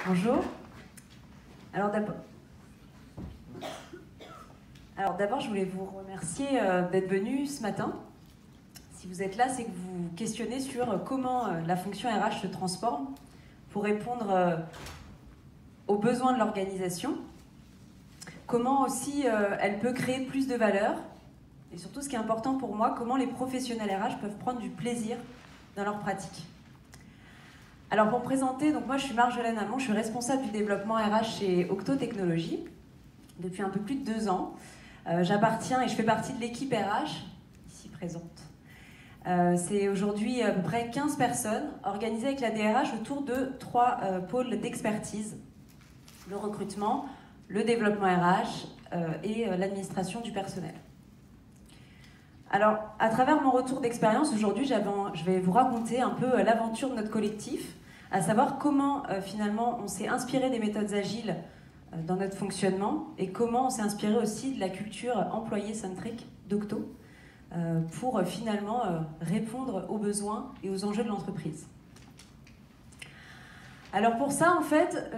Bonjour. Alors d'abord, je voulais vous remercier d'être venu ce matin. Si vous êtes là, c'est que vous questionnez sur comment la fonction RH se transforme pour répondre aux besoins de l'organisation, comment aussi elle peut créer plus de valeur, et surtout ce qui est important pour moi, comment les professionnels RH peuvent prendre du plaisir dans leur pratique. Alors pour me présenter, donc moi je suis Marjolaine Hamon, je suis responsable du développement RH chez Octo Technologies depuis un peu plus de 2 ans. J'appartiens et je fais partie de l'équipe RH, ici présente. C'est aujourd'hui à peu près 15 personnes organisées avec la DRH autour de 3 pôles d'expertise. Le recrutement, le développement RH et l'administration du personnel. Alors, à travers mon retour d'expérience, aujourd'hui, je vais vous raconter un peu l'aventure de notre collectif, à savoir comment, finalement, on s'est inspiré des méthodes agiles dans notre fonctionnement et comment on s'est inspiré aussi de la culture employé-centrique d'Octo pour, finalement, répondre aux besoins et aux enjeux de l'entreprise. Alors, pour ça, en fait,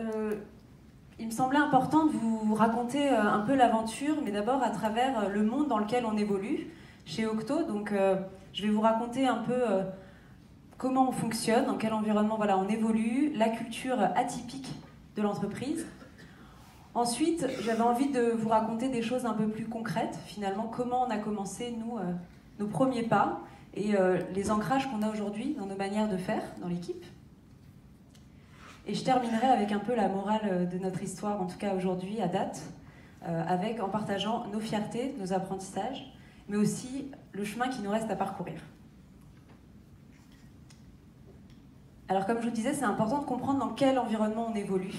il me semblait important de vous raconter un peu l'aventure, mais d'abord à travers le monde dans lequel on évolue, chez Octo, donc je vais vous raconter un peu comment on fonctionne, dans quel environnement on évolue, la culture atypique de l'entreprise. Ensuite, j'avais envie de vous raconter des choses un peu plus concrètes, finalement, comment on a commencé, nous, nos premiers pas et les ancrages qu'on a aujourd'hui dans nos manières de faire dans l'équipe. Et je terminerai avec un peu la morale de notre histoire, en tout cas aujourd'hui, à date, en partageant nos fiertés, nos apprentissages, mais aussi le chemin qui nous reste à parcourir. Alors comme je vous disais, c'est important de comprendre dans quel environnement on évolue,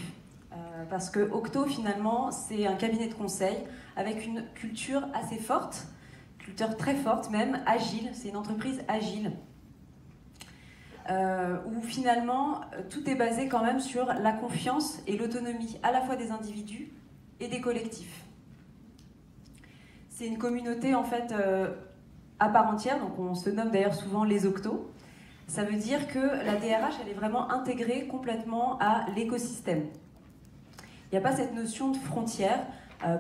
parce que Octo, finalement, c'est un cabinet de conseil avec une culture assez forte, culture très forte même, agile, c'est une entreprise agile, où finalement, tout est basé quand même sur la confiance et l'autonomie, à la fois des individus et des collectifs. C'est une communauté en fait à part entière, donc on se nomme d'ailleurs souvent les Octos. Ça veut dire que la DRH, elle est vraiment intégrée complètement à l'écosystème. Il n'y a pas cette notion de frontière,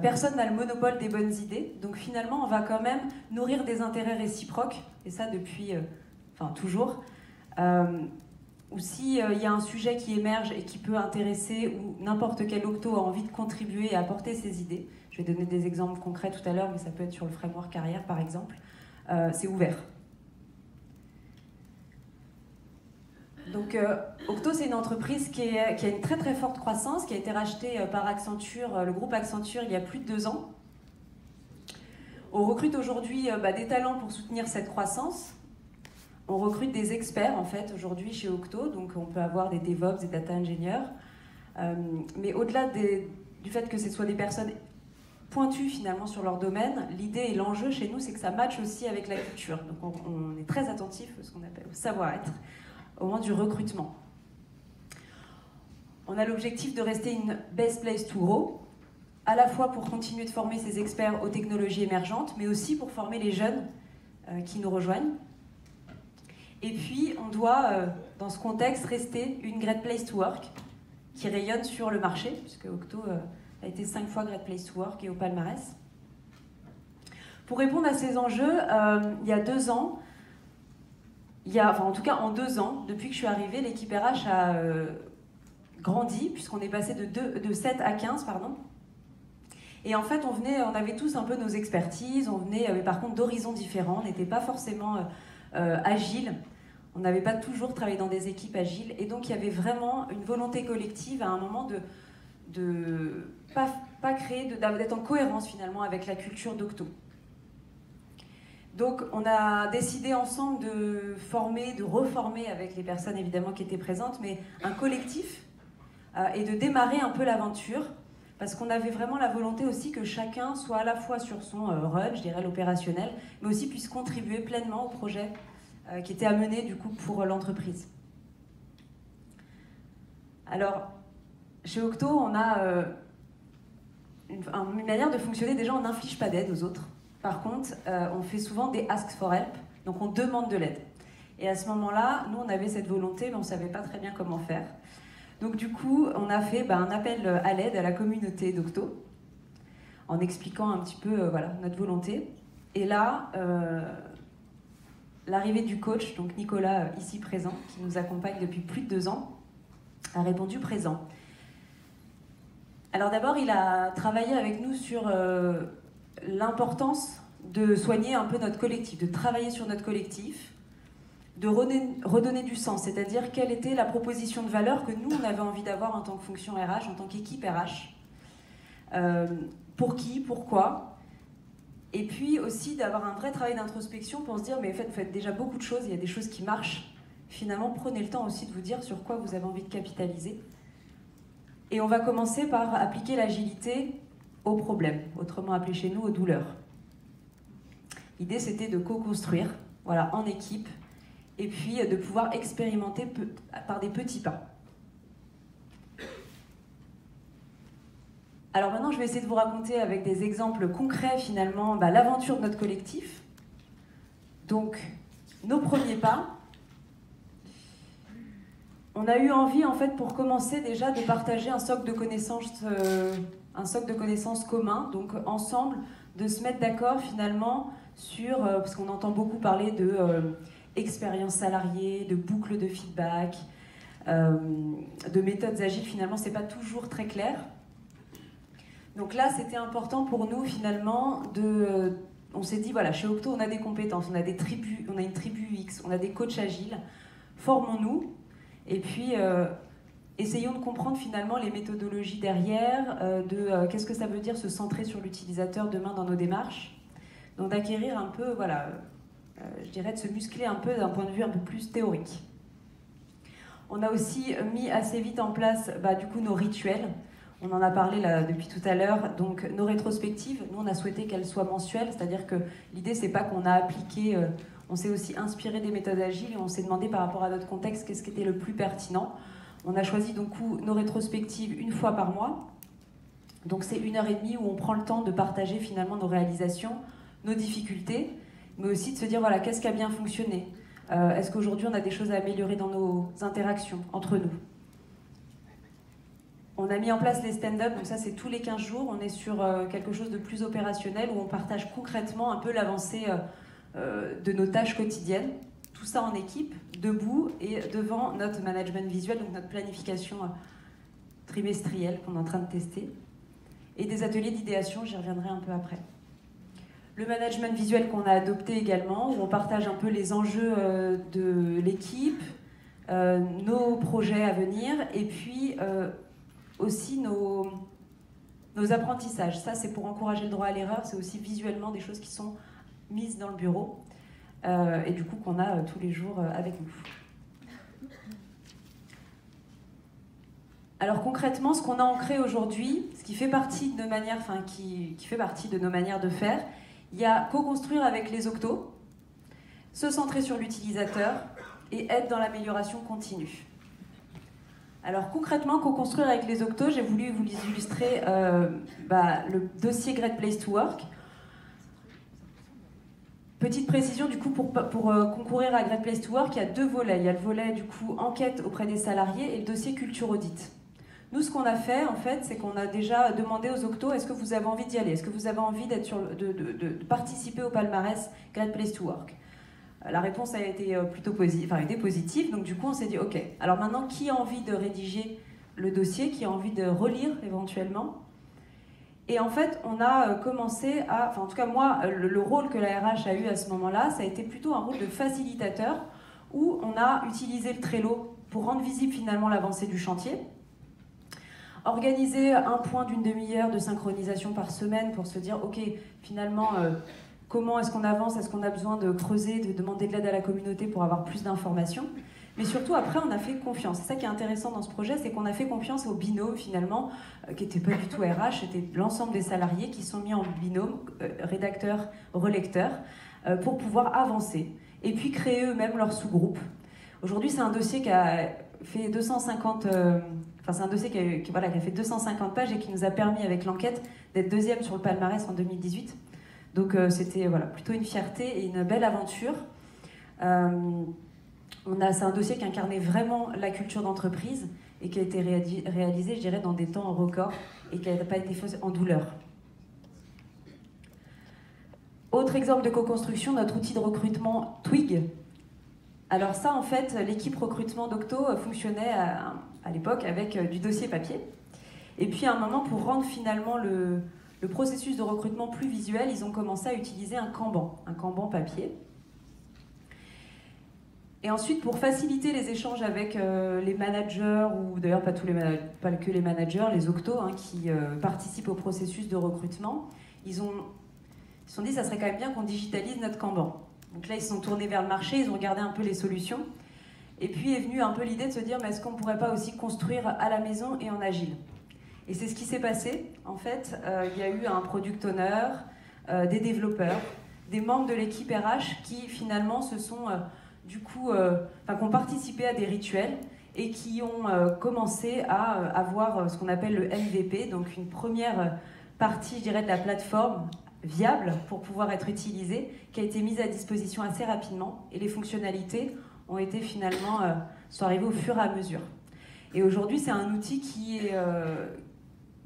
personne n'a le monopole des bonnes idées, donc finalement on va quand même nourrir des intérêts réciproques, et ça depuis, toujours. Ou s'il y a un sujet qui émerge et qui peut intéresser, ou n'importe quel Octo a envie de contribuer et apporter ses idées, je vais donner des exemples concrets tout à l'heure, mais ça peut être sur le framework carrière par exemple, c'est ouvert. Donc Octo, c'est une entreprise qui a une très très forte croissance, qui a été rachetée par Accenture, le groupe Accenture, il y a plus de 2 ans. On recrute aujourd'hui des talents pour soutenir cette croissance. On recrute des experts en fait aujourd'hui chez Octo, donc on peut avoir des DevOps, des data ingénieurs. Mais au-delà du fait que ce soit des personnes pointues finalement sur leur domaine, l'idée et l'enjeu chez nous, c'est que ça matche aussi avec la culture. Donc on est très attentif à ce qu'on appelle au savoir-être au moment du recrutement. On a l'objectif de rester une best place to grow, à la fois pour continuer de former ces experts aux technologies émergentes, mais aussi pour former les jeunes qui nous rejoignent. Et puis, on doit, dans ce contexte, rester une Great Place to Work qui rayonne sur le marché, puisque Octo a été 5 fois Great Place to Work et au palmarès. Pour répondre à ces enjeux, il y a 2 ans, en tout cas en 2 ans, depuis que je suis arrivée, l'équipe RH a grandi, puisqu'on est passé de 7 à 15, pardon. Et en fait, on avait tous un peu nos expertises, on venait, mais par contre, d'horizons différents, on n'était pas forcément agile. On n'avait pas toujours travaillé dans des équipes agiles, et donc il y avait vraiment une volonté collective à un moment de pas créer, d'être en cohérence finalement avec la culture d'Octo. Donc on a décidé ensemble de former, de reformer avec les personnes évidemment qui étaient présentes, mais un collectif et de démarrer un peu l'aventure, parce qu'on avait vraiment la volonté aussi que chacun soit à la fois sur son run, je dirais l'opérationnel, mais aussi puisse contribuer pleinement au projet qui était à mener du coup pour l'entreprise. Alors, chez Octo, on a une manière de fonctionner, déjà on n'inflige pas d'aide aux autres. Par contre, on fait souvent des asks for help, donc on demande de l'aide. Et à ce moment-là, nous on avait cette volonté, mais on ne savait pas très bien comment faire. Donc du coup, on a fait un appel à l'aide à la communauté d'Octo, en expliquant un petit peu voilà, notre volonté. Et là, l'arrivée du coach, donc Nicolas, ici présent, qui nous accompagne depuis plus de 2 ans, a répondu présent. Alors d'abord, il a travaillé avec nous sur l'importance de soigner un peu notre collectif, de travailler sur notre collectif, de redonner du sens, c'est-à-dire quelle était la proposition de valeur que nous, on avait envie d'avoir en tant que fonction RH, en tant qu'équipe RH. Pour qui, pourquoi, et puis aussi d'avoir un vrai travail d'introspection pour se dire, mais en fait, vous faites déjà beaucoup de choses, il y a des choses qui marchent. Finalement, prenez le temps aussi de vous dire sur quoi vous avez envie de capitaliser. Et on va commencer par appliquer l'agilité aux problèmes, autrement appelé chez nous aux douleurs. L'idée, c'était de co-construire, voilà, en équipe, et puis de pouvoir expérimenter par des petits pas. Alors maintenant, je vais essayer de vous raconter avec des exemples concrets, finalement, l'aventure de notre collectif. Donc, nos premiers pas. On a eu envie, en fait, pour commencer déjà, de partager un socle de connaissances commun, donc ensemble, de se mettre d'accord, finalement, sur, parce qu'on entend beaucoup parler de expérience salariée, de boucle de feedback, de méthodes agiles, finalement, c'est pas toujours très clair. Donc là, c'était important pour nous, finalement, on s'est dit, voilà, chez Octo, on a des compétences, on a une tribu X, on a des coachs agiles, formons-nous, et puis essayons de comprendre finalement les méthodologies derrière, qu'est-ce que ça veut dire se centrer sur l'utilisateur demain dans nos démarches, donc d'acquérir un peu, voilà, je dirais de se muscler un peu d'un point de vue un peu plus théorique. On a aussi mis assez vite en place, du coup, nos rituels. On en a parlé là depuis tout à l'heure, donc nos rétrospectives, nous on a souhaité qu'elles soient mensuelles, c'est-à-dire que l'idée c'est pas qu'on a appliqué, on s'est aussi inspiré des méthodes agiles et on s'est demandé par rapport à notre contexte qu'est-ce qui était le plus pertinent. On a choisi donc nos rétrospectives 1 fois par mois, donc c'est 1h30 où on prend le temps de partager finalement nos réalisations, nos difficultés, mais aussi de se dire voilà, qu'est-ce qui a bien fonctionné, est-ce qu'aujourd'hui on a des choses à améliorer dans nos interactions entre nous. On a mis en place les stand-up, donc ça c'est tous les 15 jours, on est sur quelque chose de plus opérationnel où on partage concrètement un peu l'avancée de nos tâches quotidiennes, tout ça en équipe, debout et devant notre management visuel, donc notre planification trimestrielle qu'on est en train de tester, et des ateliers d'idéation, j'y reviendrai un peu après. Le management visuel qu'on a adopté également, où on partage un peu les enjeux de l'équipe, nos projets à venir, et puis aussi nos apprentissages. Ça, c'est pour encourager le droit à l'erreur, c'est aussi visuellement des choses qui sont mises dans le bureau et du coup qu'on a tous les jours avec nous. Alors concrètement, ce qu'on a ancré aujourd'hui, ce qui fait partie de nos manières, qui fait partie de nos manières de faire, il y a co-construire avec les Octos, se centrer sur l'utilisateur et être dans l'amélioration continue. Alors concrètement, co-construire avec les Octos, j'ai voulu vous illustrer le dossier Great Place to Work. Petite précision, du coup, pour concourir à Great Place to Work, il y a 2 volets. Il y a le volet, du coup, enquête auprès des salariés et le dossier culture audit. Nous, ce qu'on a fait, en fait, c'est qu'on a déjà demandé aux Octos, est-ce que vous avez envie d'y aller? Est-ce que vous avez envie de participer au palmarès Great Place to Work? La réponse a été plutôt positive, donc du coup on s'est dit ok, alors maintenant qui a envie de rédiger le dossier, qui a envie de relire éventuellement? Et en fait on a commencé à, en tout cas moi, le rôle que la RH a eu à ce moment-là, ça a été plutôt un rôle de facilitateur, où on a utilisé le Trello pour rendre visible finalement l'avancée du chantier, organiser un point d'une demi-heure de synchronisation par semaine pour se dire ok, finalement comment est-ce qu'on avance? Est-ce qu'on a besoin de creuser, de demander de l'aide à la communauté pour avoir plus d'informations? Mais surtout, après, on a fait confiance. C'est ça qui est intéressant dans ce projet, c'est qu'on a fait confiance au binôme, finalement, qui n'était pas du tout RH, c'était l'ensemble des salariés qui sont mis en binôme, rédacteur, relecteur, pour pouvoir avancer. Et puis créer eux-mêmes leur sous-groupe. Aujourd'hui, c'est un dossier qui a fait 250... c'est un dossier qui a fait 250 pages et qui nous a permis, avec l'enquête, d'être 2e sur le palmarès en 2018. Donc c'était plutôt une fierté et une belle aventure. C'est un dossier qui incarnait vraiment la culture d'entreprise et qui a été réalisée, je dirais, dans des temps records et qui n'a pas été faite en douleur. Autre exemple de co-construction, notre outil de recrutement Twig. Alors ça, en fait, l'équipe recrutement d'Octo fonctionnait à l'époque avec du dossier papier. Et puis à un moment, pour rendre finalement le processus de recrutement plus visuel, ils ont commencé à utiliser un Kanban papier. Et ensuite, pour faciliter les échanges avec les managers, ou d'ailleurs pas que les managers, les Octo qui participent au processus de recrutement, ils se sont dit ça serait quand même bien qu'on digitalise notre Kanban. Donc là, ils se sont tournés vers le marché, ils ont regardé un peu les solutions. Et puis est venue un peu l'idée de se dire, mais est-ce qu'on ne pourrait pas aussi construire à la maison et en agile? Et c'est ce qui s'est passé. En fait, il y a eu un product owner, des développeurs, des membres de l'équipe RH qui finalement se sont, qui ont participé à des rituels et qui ont commencé à avoir ce qu'on appelle le MVP, donc une première partie, je dirais, de la plateforme viable pour pouvoir être utilisée, qui a été mise à disposition assez rapidement, et les fonctionnalités ont été finalement sont arrivées au fur et à mesure. Et aujourd'hui, c'est un outil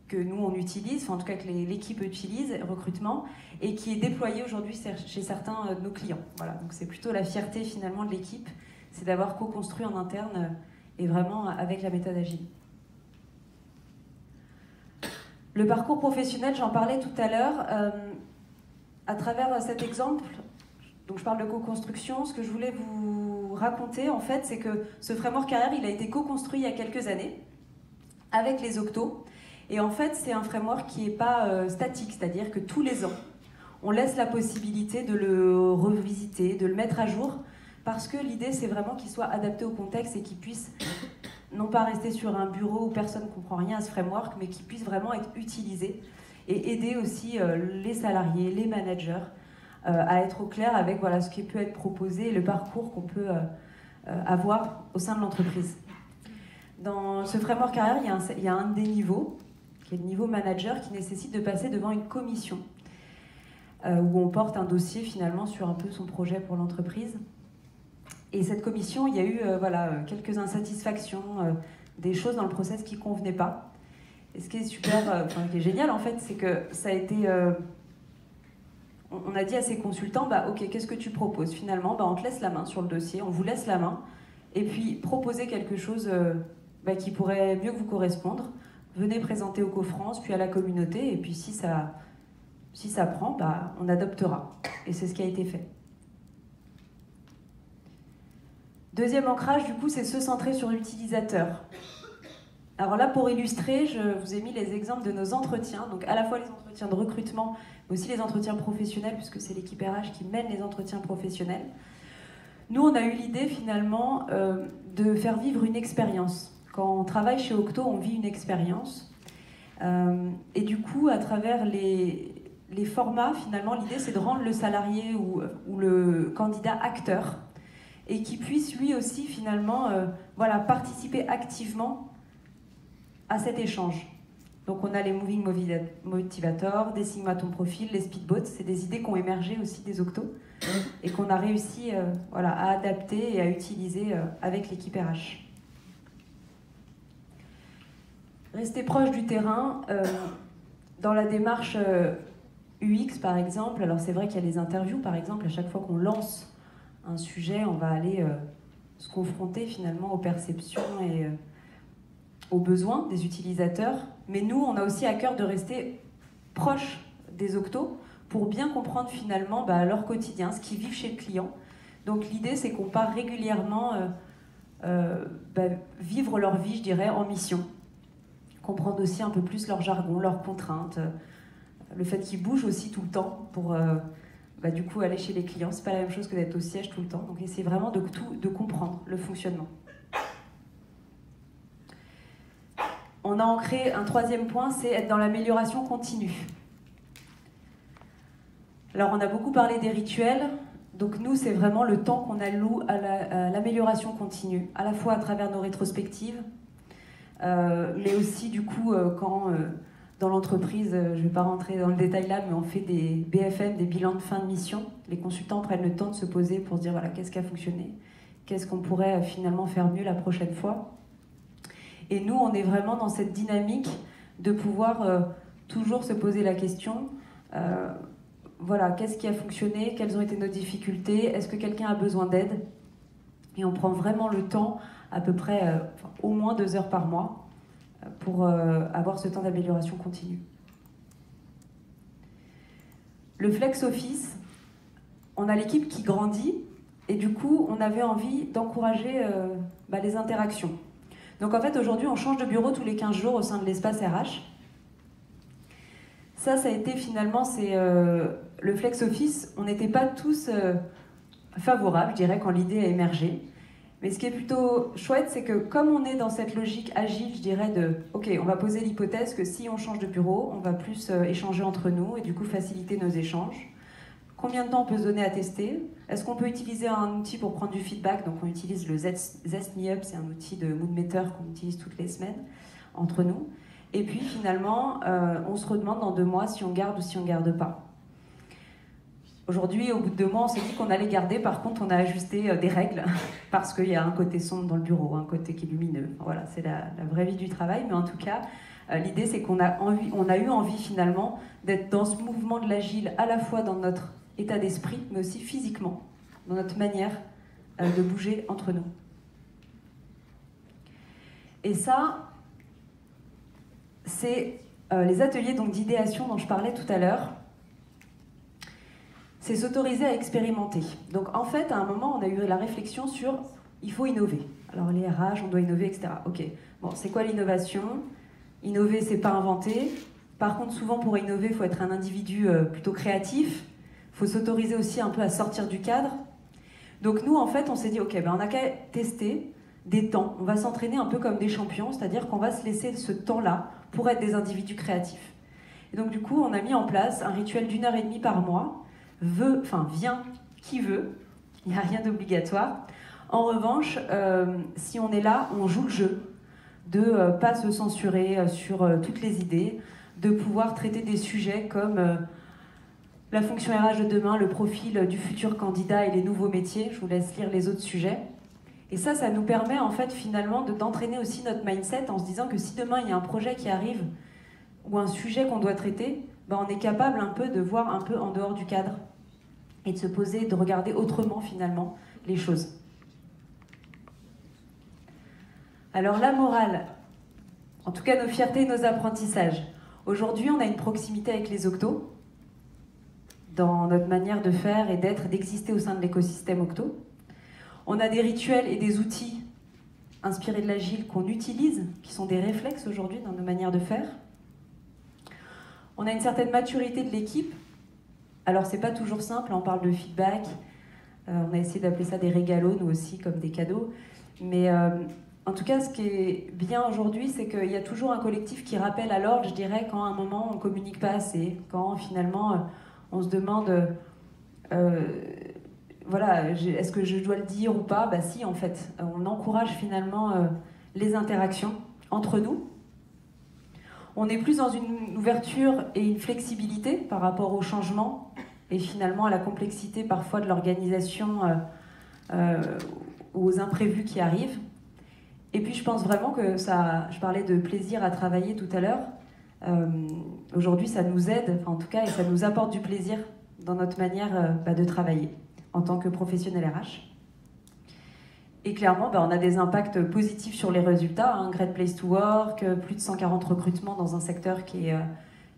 que nous on utilise, enfin, en tout cas que l'équipe utilise, recrutement, et qui est déployé aujourd'hui chez certains de nos clients. Voilà, donc c'est plutôt la fierté finalement de l'équipe, c'est d'avoir co-construit en interne et vraiment avec la méthode agile. Le parcours professionnel, j'en parlais tout à l'heure. À travers cet exemple, donc je parle de co-construction, ce que je voulais vous raconter, en fait, c'est que ce framework carrière, il a été co-construit il y a quelques années avec les Octo. Et en fait, c'est un framework qui n'est pas statique, c'est-à-dire que tous les ans, on laisse la possibilité de le revisiter, de le mettre à jour, parce que l'idée, c'est vraiment qu'il soit adapté au contexte et qu'il puisse non pas rester sur un bureau où personne ne comprend rien à ce framework, mais qui puisse vraiment être utilisé et aider aussi les salariés, les managers à être au clair avec voilà, ce qui peut être proposé et le parcours qu'on peut avoir au sein de l'entreprise. Dans ce framework carrière, il y a un des niveaux, qui est le niveau manager, qui nécessite de passer devant une commission où on porte un dossier finalement sur un peu son projet pour l'entreprise. Et cette commission, il y a eu quelques insatisfactions, des choses dans le process qui ne convenaient pas. Et ce qui est super, qui est génial en fait, c'est que ça a été... on a dit à ces consultants, ok, qu'est-ce que tu proposes? Finalement, on te laisse la main sur le dossier, on vous laisse la main, et puis proposez quelque chose qui pourrait mieux vous correspondre. Venez présenter au Co-France, puis à la communauté, et puis si ça prend, on adoptera. Et c'est ce qui a été fait. Deuxième ancrage, du coup, c'est se centrer sur l'utilisateur. Alors là, pour illustrer, je vous ai mis les exemples de nos entretiens, donc à la fois les entretiens de recrutement, mais aussi les entretiens professionnels, puisque c'est l'équipe RH qui mène les entretiens professionnels. Nous, on a eu l'idée finalement de faire vivre une expérience. Quand on travaille chez Octo, on vit une expérience. Et du coup, à travers les formats, finalement, l'idée c'est de rendre le salarié ou le candidat acteur et qu'il puisse lui aussi finalement participer activement à cet échange. Donc on a les Moving Motivators, des Sigma ton profil, les Speedboats, c'est des idées qui ont émergé aussi des Octo et qu'on a réussi à adapter et à utiliser avec l'équipe RH. Rester proche du terrain, dans la démarche UX par exemple, alors c'est vrai qu'il y a les interviews par exemple, à chaque fois qu'on lance un sujet, on va aller se confronter finalement aux perceptions et aux besoins des utilisateurs, mais nous on a aussi à cœur de rester proche des Octo pour bien comprendre finalement leur quotidien, ce qu'ils vivent chez le client. Donc l'idée c'est qu'on part régulièrement vivre leur vie, je dirais, en mission. Comprendre aussi un peu plus leur jargon, leurs contraintes, le fait qu'ils bougent aussi tout le temps pour du coup aller chez les clients. C'est pas la même chose que d'être au siège tout le temps. Donc essayer vraiment de comprendre le fonctionnement. On a ancré un troisième point, c'est être dans l'amélioration continue. Alors on a beaucoup parlé des rituels. Donc nous, c'est vraiment le temps qu'on alloue à l'amélioration continue, à la fois à travers nos rétrospectives, mais aussi du coup quand dans l'entreprise, je ne vais pas rentrer dans le détail là, mais on fait des BFM, des bilans de fin de mission. Les consultants prennent le temps de se poser pour se dire voilà, qu'est-ce qui a fonctionné, qu'est-ce qu'on pourrait finalement faire mieux la prochaine fois. Et nous, on est vraiment dans cette dynamique de pouvoir toujours se poser la question, voilà, qu'est-ce qui a fonctionné, quelles ont été nos difficultés, est-ce que quelqu'un a besoin d'aide? Et on prend vraiment le temps, à peu près au moins 2 heures par mois, pour avoir ce temps d'amélioration continue. Le Flex Office, on a l'équipe qui grandit, et du coup, on avait envie d'encourager les interactions. Donc en fait, aujourd'hui, on change de bureau tous les 15 jours au sein de l'espace RH. Ça a été finalement, c'est le Flex Office. On n'était pas tous favorables, je dirais, quand l'idée a émergé. Mais ce qui est plutôt chouette, c'est que comme on est dans cette logique agile, je dirais, de « Ok, on va poser l'hypothèse que si on change de bureau, on va plus échanger entre nous et du coup faciliter nos échanges. Combien de temps on peut se donner à tester? Est-ce qu'on peut utiliser un outil pour prendre du feedback? Donc on utilise le Zest Me Up, c'est un outil de Moodmeter qu'on utilise toutes les semaines entre nous. Et puis finalement, on se redemande dans 2 mois si on garde ou si on garde pas. Aujourd'hui, au bout de 2 mois, on s'est dit qu'on allait garder. Par contre, on a ajusté des règles parce qu'il y a un côté sombre dans le bureau, un côté qui est lumineux. Voilà, c'est la vraie vie du travail. Mais en tout cas, l'idée, c'est qu'on a eu envie finalement d'être dans ce mouvement de l'agile, à la fois dans notre état d'esprit, mais aussi physiquement, dans notre manière de bouger entre nous. Et ça, c'est les ateliers d'idéation dont je parlais tout à l'heure. C'est s'autoriser à expérimenter. Donc en fait, à un moment, on a eu la réflexion sur il faut innover. Alors les RH, on doit innover, etc. Ok, bon, c'est quoi l'innovation? Innover, c'est pas inventer. Par contre, souvent, pour innover, il faut être un individu plutôt créatif. Il faut s'autoriser aussi un peu à sortir du cadre. Donc nous, en fait, on s'est dit, ok, on n'a qu'à tester des temps. On va s'entraîner un peu comme des champions, c'est-à-dire qu'on va se laisser ce temps-là pour être des individus créatifs. Et donc du coup, on a mis en place un rituel d'1h30 par mois. Vient qui veut, il n'y a rien d'obligatoire. En revanche, si on est là, on joue le jeu, de ne pas se censurer sur toutes les idées, de pouvoir traiter des sujets comme la fonction RH de demain, le profil du futur candidat et les nouveaux métiers. Je vous laisse lire les autres sujets. Et ça nous permet en fait finalement d'entraîner aussi notre mindset en se disant que si demain il y a un projet qui arrive ou un sujet qu'on doit traiter, on est capable un peu de voir un peu en dehors du cadre et de se poser, de regarder autrement finalement les choses. Alors la morale, en tout cas nos fiertés et nos apprentissages. Aujourd'hui, on a une proximité avec les Octos dans notre manière de faire et d'être, d'exister au sein de l'écosystème Octo. On a des rituels et des outils inspirés de l'agile qu'on utilise, qui sont des réflexes aujourd'hui dans nos manières de faire. On a une certaine maturité de l'équipe. Alors, c'est pas toujours simple, on parle de feedback. On a essayé d'appeler ça des régalos, nous aussi, comme des cadeaux. Mais en tout cas, ce qui est bien aujourd'hui, c'est qu'il y a toujours un collectif qui rappelle à l'ordre, je dirais, quand à un moment on communique pas assez, quand finalement on se demande voilà, est-ce que je dois le dire ou pas? Si, en fait. On encourage finalement les interactions entre nous. On est plus dans une ouverture et une flexibilité par rapport au changement et finalement à la complexité parfois de l'organisation aux imprévus qui arrivent. Et puis je pense vraiment que ça, je parlais de plaisir à travailler tout à l'heure, aujourd'hui ça nous aide, en tout cas, et ça nous apporte du plaisir dans notre manière de travailler en tant que professionnel RH. Et clairement, on a des impacts positifs sur les résultats. Great Place to Work, plus de 140 recrutements dans un secteur qui est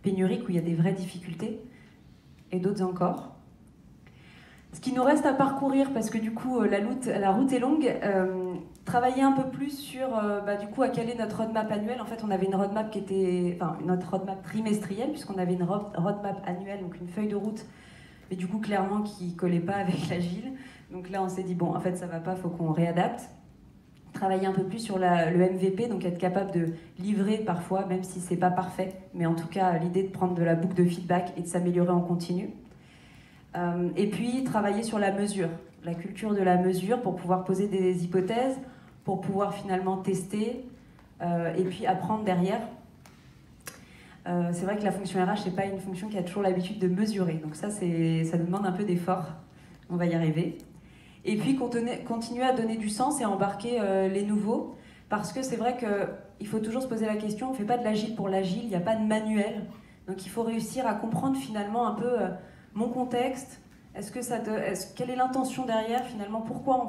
pénurique, où il y a des vraies difficultés, et d'autres encore. Ce qui nous reste à parcourir, parce que du coup, la route est longue, travailler un peu plus sur, du coup, à quelle est notre roadmap annuelle. En fait, on avait une roadmap qui était, notre roadmap trimestrielle, puisqu'on avait une roadmap annuelle, donc une feuille de route, mais du coup, clairement, qui ne collait pas avec l'agile. Donc là, on s'est dit, en fait, ça va pas, il faut qu'on réadapte. Travailler un peu plus sur le MVP, donc être capable de livrer parfois, même si c'est pas parfait, mais en tout cas, l'idée de prendre de la boucle de feedback et de s'améliorer en continu. Et puis, travailler sur la mesure, la culture de la mesure pour pouvoir poser des hypothèses, pour pouvoir finalement tester, et puis apprendre derrière. C'est vrai que la fonction RH, c'est pas une fonction qui a toujours l'habitude de mesurer, donc ça nous demande un peu d'effort. On va y arriver. Et puis continuer à donner du sens et embarquer les nouveaux, parce que c'est vrai qu'il faut toujours se poser la question, on ne fait pas de l'agile pour l'agile, il n'y a pas de manuel, donc il faut réussir à comprendre finalement un peu mon contexte, quelle est l'intention derrière finalement, pourquoi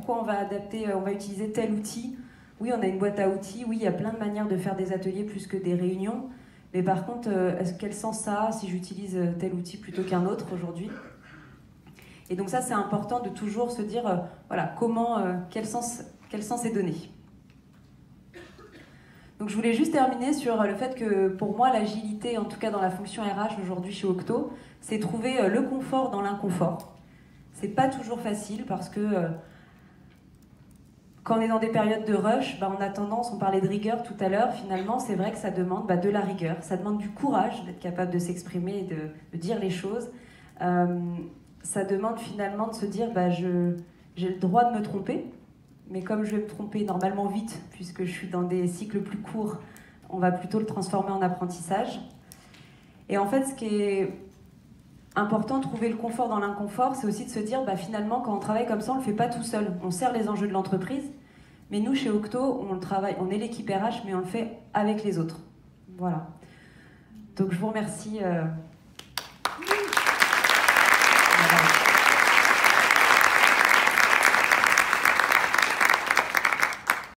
on va adapter, on va utiliser tel outil. Oui, on a une boîte à outils, oui, il y a plein de manières de faire des ateliers plus que des réunions, mais par contre, quel sens ça a si j'utilise tel outil plutôt qu'un autre aujourd'hui? Et donc ça, c'est important de toujours se dire, voilà, quel sens est donné. Donc je voulais juste terminer sur le fait que pour moi, l'agilité, en tout cas dans la fonction RH aujourd'hui chez Octo, c'est trouver le confort dans l'inconfort. C'est pas toujours facile parce que quand on est dans des périodes de rush, on a tendance, on parlait de rigueur tout à l'heure, finalement c'est vrai que ça demande de la rigueur, ça demande du courage d'être capable de s'exprimer et de dire les choses. Ça demande finalement de se dire j'ai le droit de me tromper, mais comme je vais me tromper normalement vite, puisque je suis dans des cycles plus courts, on va plutôt le transformer en apprentissage. Et en fait, ce qui est important, trouver le confort dans l'inconfort, c'est aussi de se dire finalement, quand on travaille comme ça, on ne le fait pas tout seul. On sert les enjeux de l'entreprise, mais nous, chez Octo, on est l'équipe RH, mais on le fait avec les autres. Voilà. Donc je vous remercie